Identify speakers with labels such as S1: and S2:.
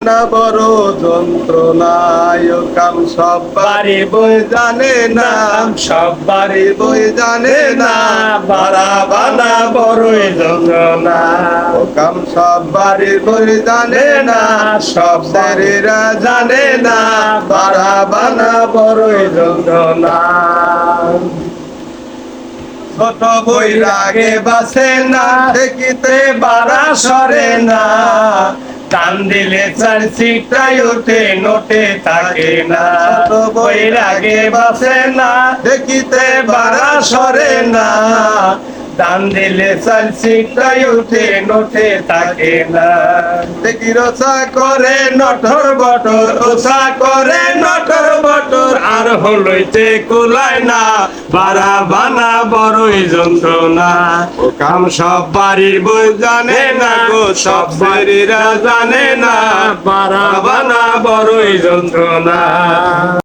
S1: না বড় যন্ত্রণায় কাম সব বাড়ি বই জানে না, সব বাড়ি বই জানে না, বাড়া বানা বড়ই যন্ত্রণা। ও কাম সব বাড়ি বই জানে না, সব শরীরা জানে না, বাড়া বানা বড়ই যন্ত্রণা। ছোট বৈরাগে বাসে না, দেখিতে বাড়া সরে না, টান দিলে চার সিটাই ওঠে নোটে থাকে না। ছোট বৈরাগে বাসে না, দেখিতে বাড়া সরে না, টান দিলে চার সিটাই ওঠে নোটে থাকে না। দেখি রসা করে নটর বটর, রসা করে নটর বটর, আর হলইতে কুলায় না, বাড়া বানা বড়ই যন্ত্রণা। ও কাম সব বাড়ির বই জানে না গো, সব বাড়িরা জানে না, বাড়া বানা বড়ই যন্ত্রণা।